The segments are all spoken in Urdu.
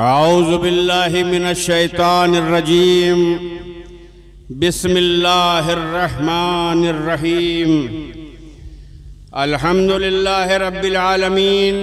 اعوذ باللہ من الشیطان الرجیم بسم اللہ الرحمن الرحیم الحمد للہ رب العالمین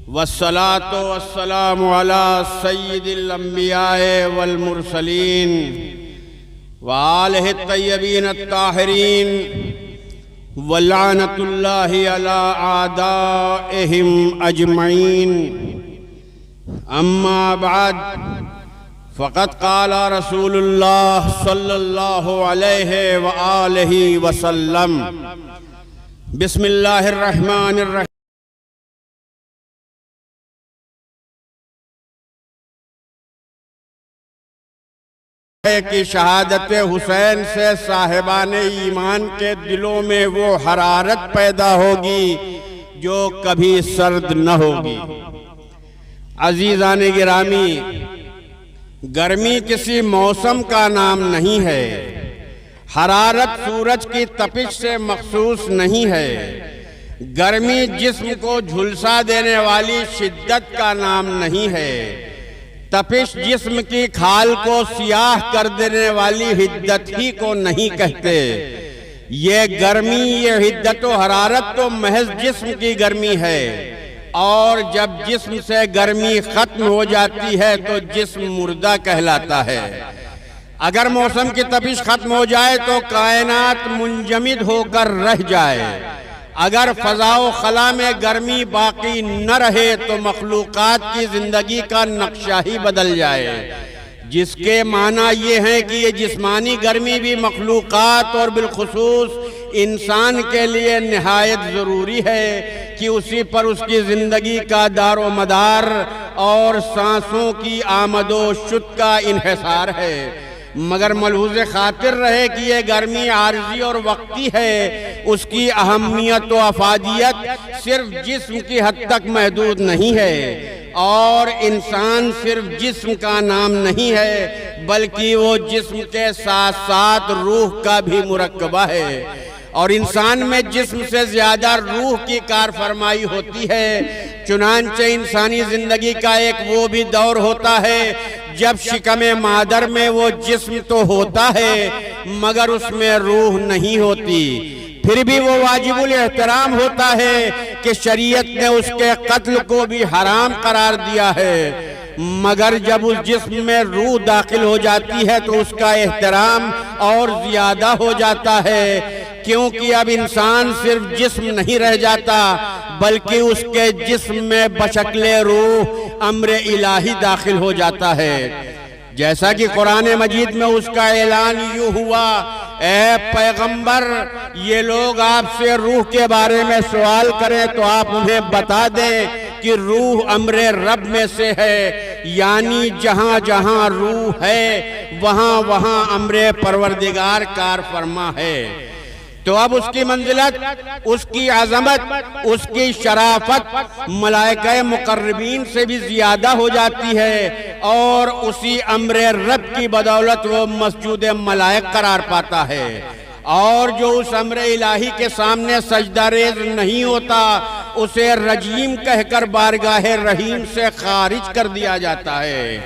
والصلاة والسلام علی سید الانبیاء والمرسلین وآلہ الطیبین الطاہرین ولعنۃ اللہ علی اعدائہم اجمعین اما بعد فقد قال رسول اللہ صلی اللہ علیہ وآلہ وسلم بسم اللہ الرحمن الرحیم کہ شہادت حسین سے صاحبان ایمان کے دلوں میں وہ حرارت پیدا ہوگی جو کبھی سرد نہ ہوگی۔ عزیزان گرامی، گرمی کسی موسم کا نام نہیں ہے، حرارت سورج کی تپش سے مخصوص نہیں ہے، گرمی جسم کو جھلسا دینے والی شدت کا نام نہیں ہے، تپش جسم کی کھال کو سیاہ کر دینے والی حدت ہی کو نہیں کہتے۔ یہ گرمی، یہ حدت و حرارت تو محض جسم کی گرمی ہے، اور جب جسم سے گرمی ختم ہو جاتی ہے تو جسم مردہ کہلاتا ہے۔ اگر موسم کی تپش ختم ہو جائے تو کائنات منجمد ہو کر رہ جائے، اگر فضا و خلا میں گرمی باقی نہ رہے تو مخلوقات کی زندگی کا نقشہ ہی بدل جائے، جس کے معنی یہ ہے کہ یہ جسمانی گرمی بھی مخلوقات اور بالخصوص انسان کے لیے نہایت ضروری ہے کہ اسی پر اس کی زندگی کا دار و مدار اور سانسوں کی آمد و شد کا انحصار ہے۔ مگر ملحوظ خاطر رہے کہ یہ گرمی عارضی اور وقتی ہے، اس کی اہمیت و افادیت صرف جسم کی حد تک محدود نہیں ہے، اور انسان صرف جسم کا نام نہیں ہے بلکہ وہ جسم کے ساتھ ساتھ روح کا بھی مرکبہ ہے، اور انسان میں جسم سے زیادہ روح کی کار فرمائی ہوتی ہے۔ چنانچہ انسانی زندگی کا ایک وہ بھی دور ہوتا ہے جب شکم مادر میں وہ جسم تو ہوتا ہے مگر اس میں روح نہیں ہوتی، پھر بھی وہ واجب الاحترام ہوتا ہے کہ شریعت نے اس کے قتل کو بھی حرام قرار دیا ہے، مگر جب اس جسم میں روح داخل ہو جاتی ہے تو اس کا احترام اور زیادہ ہو جاتا ہے، کیونکہ اب انسان صرف جسم نہیں رہ جاتا بلکہ اس کے جسم میں بشکل روح امر الہی داخل ہو جاتا ہے۔ جیسا کہ قرآن مجید میں اس کا اعلان یوں ہوا، اے پیغمبر، یہ لوگ آپ سے روح کے بارے میں سوال کریں تو آپ انہیں بتا دیں کہ روح امر رب میں سے ہے، یعنی جہاں جہاں روح ہے وہاں وہاں امر پروردگار کار فرما ہے۔ تو اب اس کی منزلت، اس کی عظمت، اس کی شرافت ملائکہ مقربین سے بھی زیادہ ہو جاتی ہے، اور اسی امر رب کی بدولت وہ مسجود ملائک قرار پاتا ہے، اور جو اس امر الہی کے سامنے سجدہ ریز نہیں ہوتا اسے رجیم کہہ کر بارگاہ رحیم سے خارج کر دیا جاتا ہے۔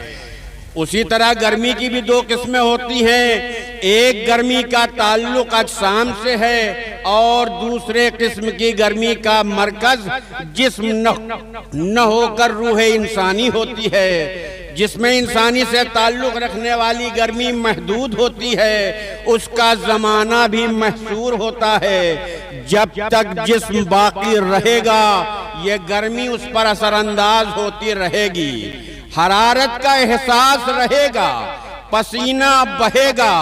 اسی طرح گرمی کی بھی دو قسمیں ہوتی ہیں، ایک گرمی کا تعلق اجسام سے ہے اور دوسرے قسم کی گرمی کا مرکز جسم نہ ہو کر روح انسانی ہوتی ہے۔ جسم انسانی سے تعلق رکھنے والی گرمی محدود ہوتی ہے، اس کا زمانہ بھی محصور ہوتا ہے، جب تک جسم باقی رہے گا یہ گرمی اس پر اثر انداز ہوتی رہے گی، حرارت کا احساس رہے گا، پسینہ بہے گا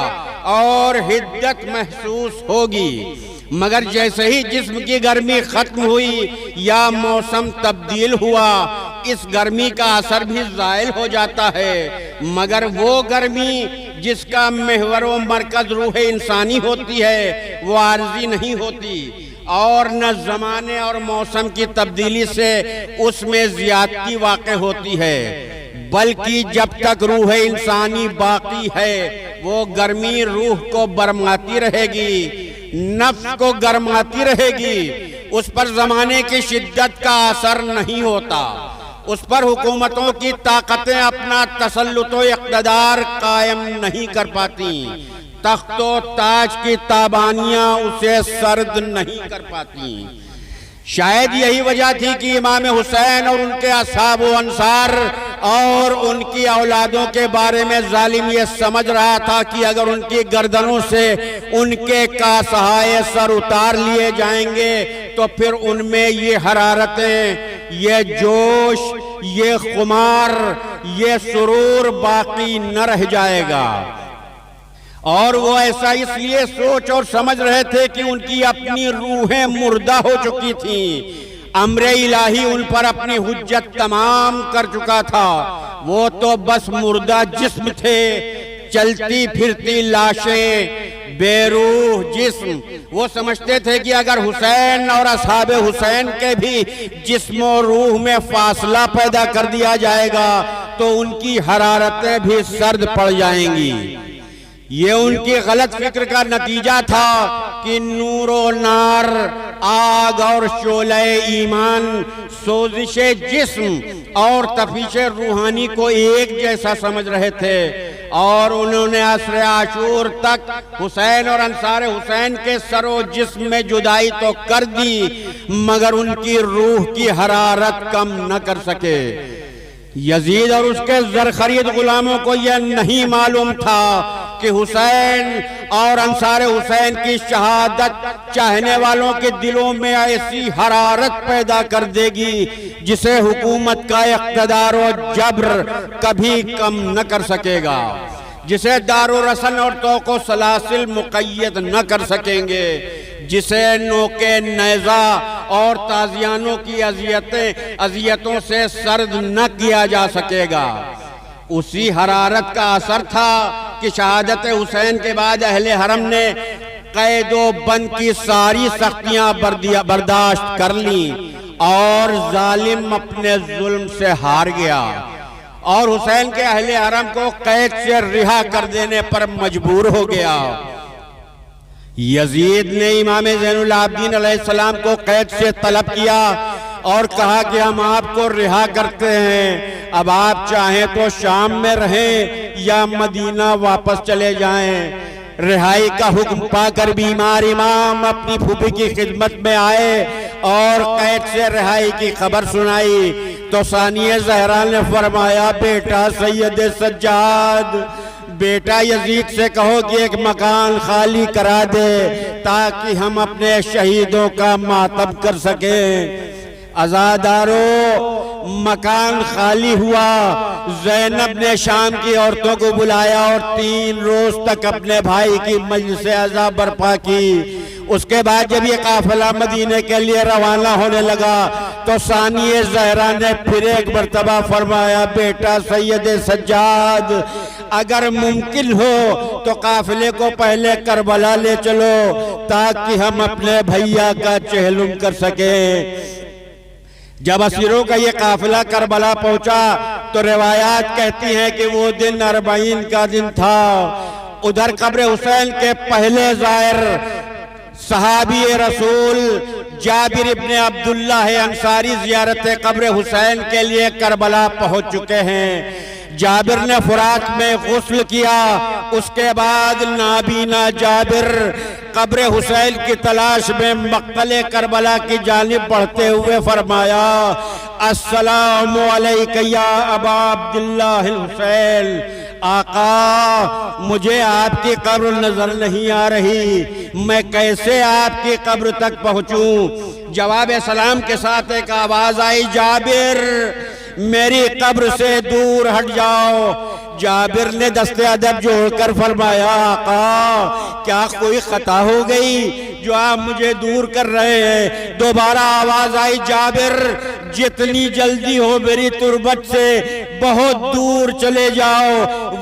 اور حدت محسوس ہوگی، مگر جیسے ہی جسم کی گرمی ختم ہوئی یا موسم تبدیل ہوا اس گرمی کا اثر بھی زائل ہو جاتا ہے، مگر وہ گرمی جس کا محور و مرکز روح انسانی ہوتی ہے وہ عارضی نہیں ہوتی، اور نہ زمانے اور موسم کی تبدیلی سے اس میں زیادتی واقع ہوتی ہے، بلکہ جب تک روح انسانی باقی ہے وہ گرمی روح کو برماتی رہے گی، نفس کو گرماتی رہے گی، اس پر زمانے کی شدت کا اثر نہیں ہوتا، اس پر حکومتوں کی طاقتیں اپنا تسلط و اقتدار قائم نہیں کر پاتی، تخت و تاج کی تابانیاں اسے سرد نہیں کر پاتی۔ شاید یہی وجہ تھی کہ امام حسین اور ان کے اصحاب و انصار اور ان کی اولادوں کے بارے میں ظالم یہ سمجھ رہا تھا کہ اگر ان کی گردنوں سے ان کے کاسہائے سر اتار لیے جائیں گے تو پھر ان میں یہ حرارتیں، یہ جوش، یہ خمار، یہ سرور باقی نہ رہ جائے گا۔ اور وہ ایسا اس لیے سوچ اور سمجھ رہے تھے کہ ان کی اپنی روحیں مردہ ہو چکی تھیں، امر الہی ان پر اپنی حجت تمام کر چکا تھا، وہ تو بس مردہ جسم تھے، چلتی پھرتی لاشیں، بے روح جسم۔ وہ سمجھتے تھے کہ اگر حسین اور اصحاب حسین کے بھی جسم و روح میں فاصلہ پیدا کر دیا جائے گا تو ان کی حرارتیں بھی سرد پڑ جائیں گی۔ یہ ان کی غلط فکر کا نتیجہ تھا کہ نور و نار، آگ اور شعلہ ایمان، سوزش جسم اور تفیش روحانی کو ایک جیسا سمجھ رہے تھے، اور انہوں نے عصر عاشور تک حسین اور انصار حسین کے سر و جسم میں جدائی تو کر دی مگر ان کی روح کی حرارت کم نہ کر سکے۔ یزید اور اس کے زرخرید غلاموں کو یہ نہیں معلوم تھا کہ حسین اور انصار حسین کی شہادت چاہنے والوں کے دلوں میں ایسی حرارت پیدا کر دے گی جسے حکومت کا اقتدار و جبر کبھی کم نہ کر سکے گا، جسے دار و رسن اور توق و سلاسل مقید نہ کر سکیں گے، جسے نوکے نیزہ اور تازیانوں کی اذیتوں سے سرد نہ کیا جا سکے گا۔ اسی حرارت کا اثر تھا کہ شہادت حسین کے بعد اہل حرم نے قید و بند کی ساری سختیاں برداشت کر لیں اور ظالم اپنے ظلم سے ہار گیا اور حسین کے اہل حرم کو قید سے رہا کر دینے پر مجبور ہو گیا۔ یزید نے امام زین العابدین علیہ السلام کو قید سے طلب کیا اور کہا کہ ہم آپ کو رہا کرتے ہیں، اب آپ چاہیں تو شام میں رہیں یا مدینہ واپس چلے جائیں۔ رہائی کا حکم پا کر بیمار امام اپنی پھوپھی کی خدمت میں آئے اور قید سے رہائی کی خبر سنائی تو ثانیہ زہرا نے فرمایا، بیٹا سید سجاد، بیٹا یزید سے کہو کہ ایک مکان خالی کرا دے تاکہ ہم اپنے شہیدوں کا ماتم کر سکیں۔ عزادارو، مکان خالی ہوا۔ زینب نے شام کی عورتوں کو بلایا اور 3 روز تک اپنے بھائی کی مجلس عزا برپا کی۔ اس کے بعد جب یہ قافلہ مدینے کے لیے روانہ ہونے لگا تو ثانیہ زہرا نے پھر ایک مرتبہ فرمایا، بیٹا سید سجاد، اگر ممکن ہو تو قافلے کو پہلے کربلا لے چلو تاکہ ہم اپنے بھیا کا چہلم کر سکیں۔ جب اسیروں کا یہ قافلہ کربلا پہنچا تو روایات کہتی ہیں کہ وہ دن 40 کا دن تھا۔ ادھر قبر حسین کے پہلے زائر صحابی رسول جابر ابن عبداللہ انصاری زیارت قبر حسین کے لیے کربلا پہنچ چکے ہیں۔ جابر نے فرات میں غسل کیا، اس کے بعد نابینا جابر قبر حسین کی تلاش میں مقتل کربلا کی جانب بڑھتے ہوئے فرمایا، السلام علیکہ یا ابا عبداللہ الحسین۔ آقا، مجھے آپ کی قبر نظر نہیں آ رہی، میں کیسے آپ کی قبر تک پہنچوں؟ جواب سلام کے ساتھ ایک آواز آئی، جابر میری قبر سے دور ہٹ جاؤ۔ جابر نے دست ادب جوڑ کر فرمایا، آقا کیا کوئی خطا ہو گئی جو آپ مجھے دور کر رہے ہیں؟ دوبارہ آواز آئی، جابر جتنی جلدی ہو میری تربت سے بہت دور چلے جاؤ،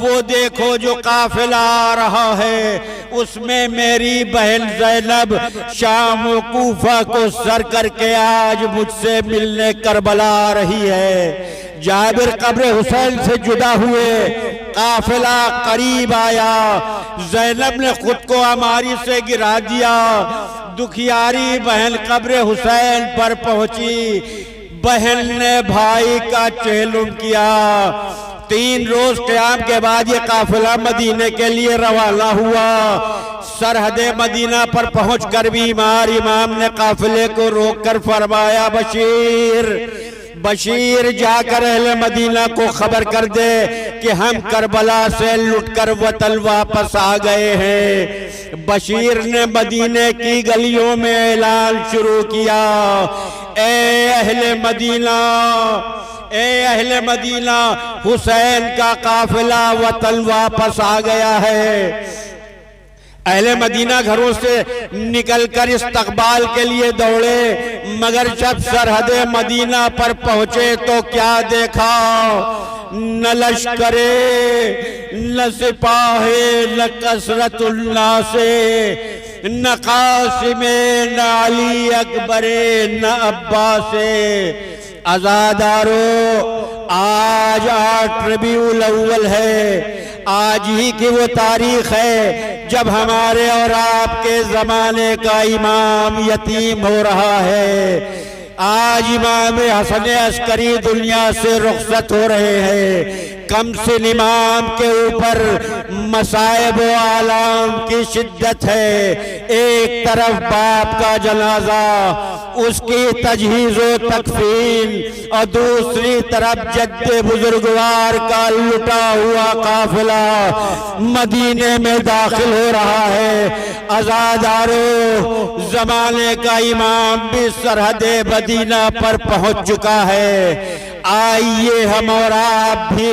وہ دیکھو جو قافلہ آ رہا ہے اس میں میری بہن زینب شام و کوفہ کو سر کر کے آج مجھ سے ملنے کربلا آ رہی ہے۔ جابر قبر حسین سے جدا ہوئے، قافلہ قریب آیا، زینب نے خود کو عماری سے گرا دیا، دکھیاری بہن قبر حسین پر پہنچی، بہن نے بھائی کا چہلم کیا۔ 3 روز قیام کے بعد یہ قافلہ مدینے کے لیے روانہ ہوا۔ سرحد مدینہ پر پہنچ کر بھی امام نے قافلے کو روک کر فرمایا، بشیر جا کر اہل مدینہ کو خبر کر دے کہ ہم کربلا سے لٹ کر وطن واپس آ گئے ہیں۔ بشیر نے مدینے کی گلیوں میں اعلان شروع کیا، اے اہل مدینہ، حسین کا قافلہ وطن واپس آ گیا ہے۔ اہل مدینہ گھروں سے نکل کر استقبال کے لیے دوڑے، مگر جب سرحد مدینہ پر پہنچے تو کیا دیکھا؟ نہ لشکرے، نہ سپاہے، نہ کثرت الناس، نہ قاسم، نہ علی اکبر، نہ عباس۔ عزادارو، آج 8 ربیع الاول ہے۔ آج ہی کی وہ تاریخ ہے جب ہمارے اور آپ کے زمانے کا امام یتیم ہو رہا ہے۔ آج امام حسن عسکری دنیا سے رخصت ہو رہے ہیں۔ کم سن امام کے اوپر مصائب و آلام کی شدت ہے۔ ایک طرف باپ کا جنازہ، اس کی تجہیز و تکفین، اور دوسری طرف جد بزرگوار کا لٹا ہوا قافلہ مدینے میں داخل ہو رہا ہے۔ عزادارو، زمانے کا امام بھی سرحد مدینہ پر پہنچ چکا ہے۔ آئیے ہم اور آپ بھی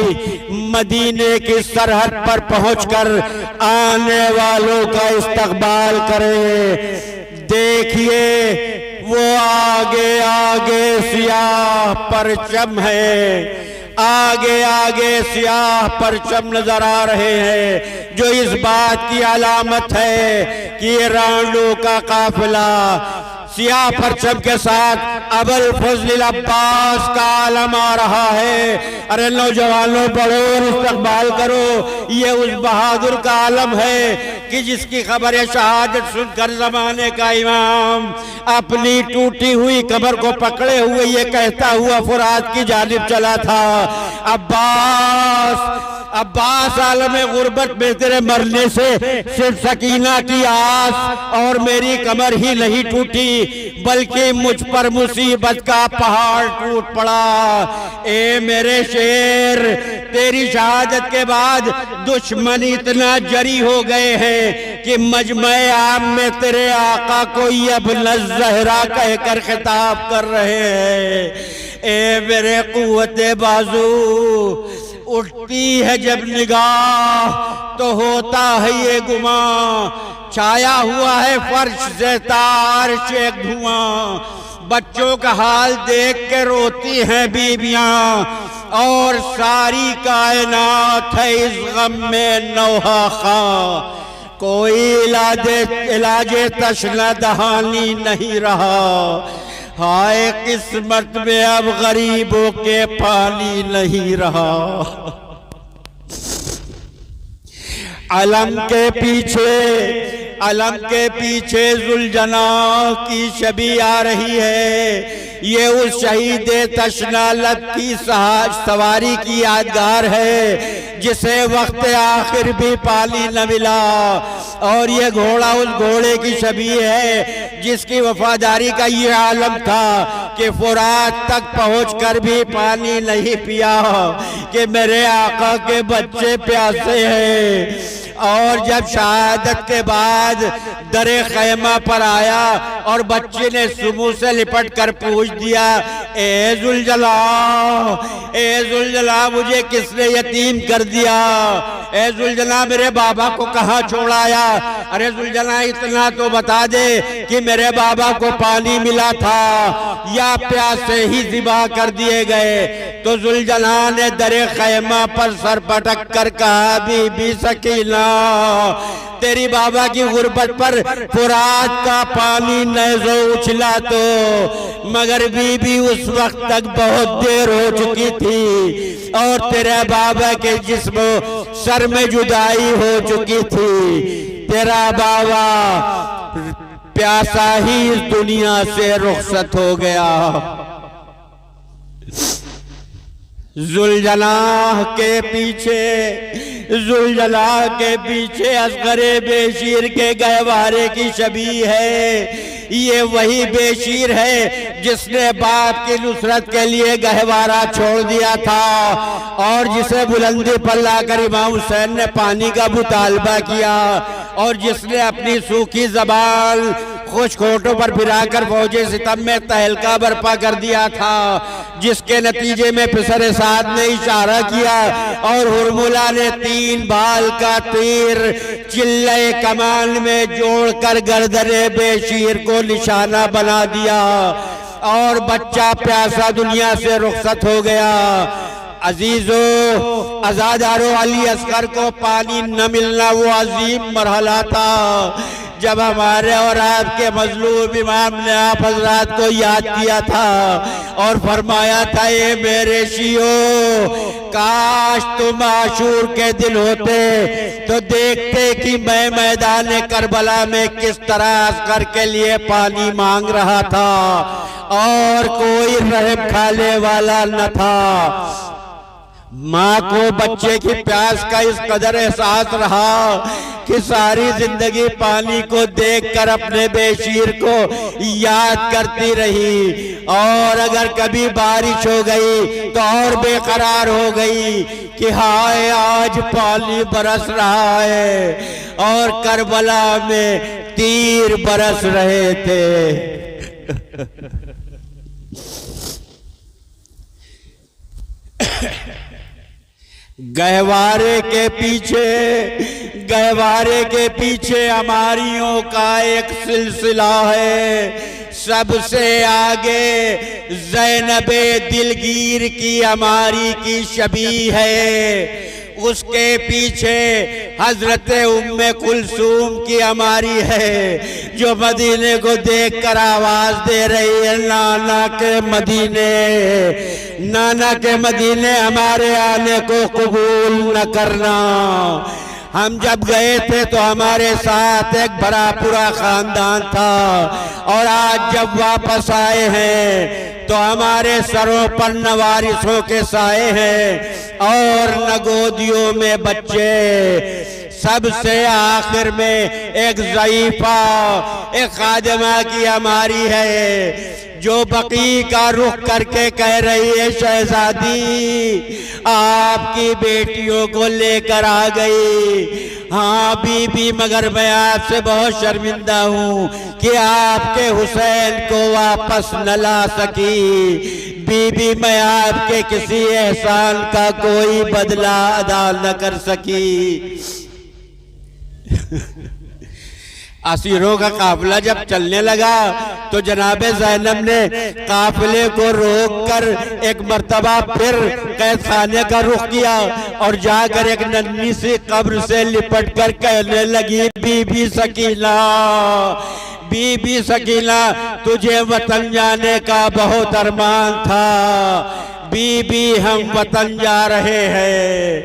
مدینے کی سرحد پر پہنچ کر آنے والوں کا استقبال کریں۔ دیکھیے وہ آگے آگے سیاہ پرچم ہے، آگے سیاہ پرچم نظر آ رہے ہیں، جو اس بات کی علامت ہے کہ یہ رانڈوں کا قافلہ سیاہ پرچم کے ساتھ ابوالفضل العباس کا عالم آ رہا ہے۔ ارے نوجوانوں، بڑھو اور استقبال کرو، یہ اس بہادر کا عالم ہے کہ جس کی خبر شہادت سن کر زمانے کا امام اپنی ٹوٹی ہوئی کمر کو پکڑے ہوئے یہ کہتا ہوا فرات کی جانب چلا تھا، عباس عالم غربت میں تیرے مرنے سے صرف سکینہ کی آس اور میری کمر ہی نہیں ٹوٹی بلکہ مجھ پر مصیبت کا پہاڑ ٹوٹ پڑا۔ اے میرے شیر، تیری شہادت کے بعد دشمن اتنا جری ہو گئے ہیں کہ مجمع عام میں تیرے آقا کو ابن الزہرا کہہ کر خطاب کر رہے ہیں۔ اے میرے قوت بازو، اٹھتی ہے جب نگاہ تو ہوتا ہے یہ گمان، چھایا ہوا ہے فرش سے تارش ایک دھواں، بچوں کا حال دیکھ کے روتی ہیں بیویاں، اور ساری کائنات ہے اس غم میں نوحہ خواہ، کوئی علاج تشنہ دہانی نہیں رہا، ہائے قسمت میں اب غریبوں کے پانی نہیں رہا۔ علم کے پیچھے ذوالجناح کی شبیہ آ رہی ہے، یہ اس شہید تشنہ لب کی سواری کی یادگار ہے جسے وقت آخر بھی پانی نہ ملا، اور یہ گھوڑا اس گھوڑے کی شبیہ ہے جس کی وفاداری کا یہ عالم تھا کہ فرات تک پہنچ کر بھی پانی نہیں پیا کہ میرے آقا کے بچے پیاسے ہیں۔ اور جب شہادت کے بعد در خیمہ پر آیا اور بچے نے سمو سے لپٹ کر پوچھ دیا، اے ذوالجلال مجھے کس نے یتیم کر دیا؟ اے ذوالجلال میرے بابا کو کہاں چھوڑایا؟ ارے ذوالجلال اتنا تو بتا دے کہ میرے بابا کو پانی ملا تھا یا پیاسے ہی ذبح کر دیے گئے؟ تو ذوالجلال نے در خیمہ پر سر پٹک کر کہا، بی بی سکینہ، تیری بابا کی غربت پر فرات کا پانی نیزو اچھلا تو، مگر بی بی اس وقت تک بہت دیر ہو چکی تھی اور تیرے بابا کے جسم سر میں جدائی ہو چکی تھی، تیرا بابا پیاسا ہی اس دنیا سے رخصت ہو گیا۔ ذوالجناح کے پیچھے اصغر بے شیر کے گہوارے کی شبیہ ہے۔ یہ وہی بے شیر ہے جس نے باپ کی نصرت کے لیے گہوارہ چھوڑ دیا تھا، اور جسے بلندی پر لا کر امام حسین نے پانی کا مطالبہ کیا، اور جس نے اپنی سوکھی زبان خشک ہونٹوں پر پھرا کر فوج ستم میں تہلکہ برپا کر دیا تھا، جس کے نتیجے میں پسر سعد نے اشارہ کیا اور ہرملہ نے 3 بال کا تیر چلے کمان میں جوڑ کر گردن بے شیر کو نشانہ بنا دیا، اور بچہ پیاسا دنیا سے رخصت ہو گیا۔ عزیزو، عزادارو، علی اصغر کو پانی نہ ملنا وہ عظیم مرحلہ تھا جب ہمارے اور آپ کے مظلوم امام نے آپ حضرات کو یاد کیا تھا اور فرمایا تھا، اے میرے شیعو، کاش تم عاشور کے دن ہوتے تو دیکھتے کہ میں میدان کربلا میں کس طرح اصغر کے لیے پانی مانگ رہا تھا اور کوئی رحم کھانے والا نہ تھا۔ ماں کو بچے کی پیاس کا اس قدر احساس رہا کہ ساری زندگی پانی کو دیکھ کر اپنے بے شیر کو یاد کرتی رہی، اور اگر کبھی بارش ہو گئی تو اور بے قرار ہو گئی کہ ہائے آج پانی برس رہا ہے، اور کربلا میں تیر برس رہے تھے۔ گہوارے کے پیچھے ہماریوں کا ایک سلسلہ ہے۔ سب سے آگے زینب دلگیر کی ہماری کی شبیہ ہے، اس کے پیچھے حضرت ام کلثوم کی ہماری ہے جو مدینے کو دیکھ کر آواز دے رہی ہے، نانا کے مدینے ہمارے آنے کو قبول نہ کرنا۔ ہم جب گئے تھے تو ہمارے ساتھ ایک بڑا پورا خاندان تھا، اور آج جب واپس آئے ہیں تو ہمارے سروں پر نوارثوں کے سائے ہیں اور نگودیوں میں بچے۔ سب سے آخر میں ایک ضعیفہ، ایک خادمہ کی ہماری ہے جو بقیع کا رخ کر کے کہہ رہی ہے، شہزادی آپ کی بیٹیوں کو لے کر آ گئی۔ ہاں بی بی، مگر میں آپ سے بہت شرمندہ ہوں کہ آپ کے حسین کو واپس نہ لا سکی۔ بی بی، میں آپ کے کسی احسان کا کوئی بدلہ ادا نہ کر سکی۔ اسیروں کا قافلہ جب چلنے لگا تو جناب زینب نے قافلے کو روک کر ایک مرتبہ پھر قید خانے کا رخ کیا اور جا کر ایک ننھی سی قبر سے لپٹ کر کہنے لگی، بی بی سکینہ، بی بی سکینہ، تجھے وطن جانے کا بہت ارمان تھا۔ بی بی، ہم وطن جا رہے ہیں۔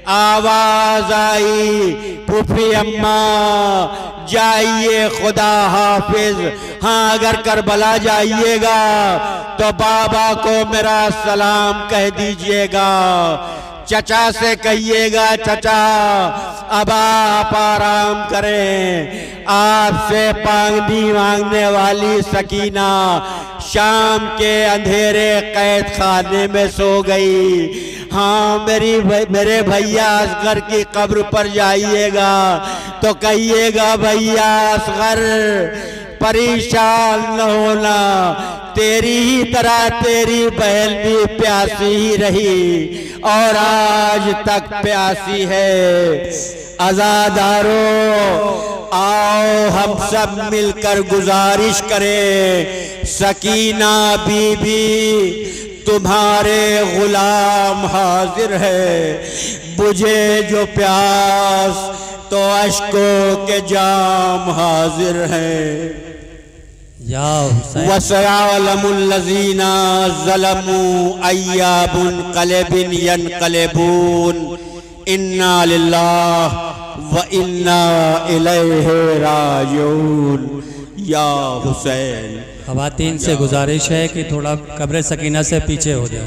آواز آئی، پھوپھی اماں جائیے، خدا حافظ۔ ہاں اگر کربلا جائیے گا تو بابا کو میرا سلام کہہ دیجئے گا، چچا سے کہیے گا، چچا اب آپ آرام کریں۔ آپ سے پانگنی مانگنے والی سکینہ شام کے اندھیرے قید خانے میں سو گئی۔ ہاں میرے بھیا اصغر کی قبر پر جائیے گا تو کہیے گا، بھیا اصغر پریشان نہ ہونا، تیری ہی طرح تیری بہن بھی پیاسی ہی رہی اور آج تک پیاسی ہے۔ عزادارو، آؤ ہم سب مل کر گزارش کریں، سکینہ بی بی تمہارے غلام حاضر ہے، بجھے جو پیاس تو اشکوں کے جام حاضر ہیں۔ یا حسین وَسَيَعْلَمُ الَّذِينَ ظَلَمُوا أَيَّ مُنقَلِبٍ يَنقَلِبُونَ إِنَّا لِلَّهِ وَإِنَّا إِلَيْهِ رَاجِعُونَ۔ یا حسین، خواتین سے گزارش ہے کہ تھوڑا قبر سکینہ سے پیچھے ہو جائے۔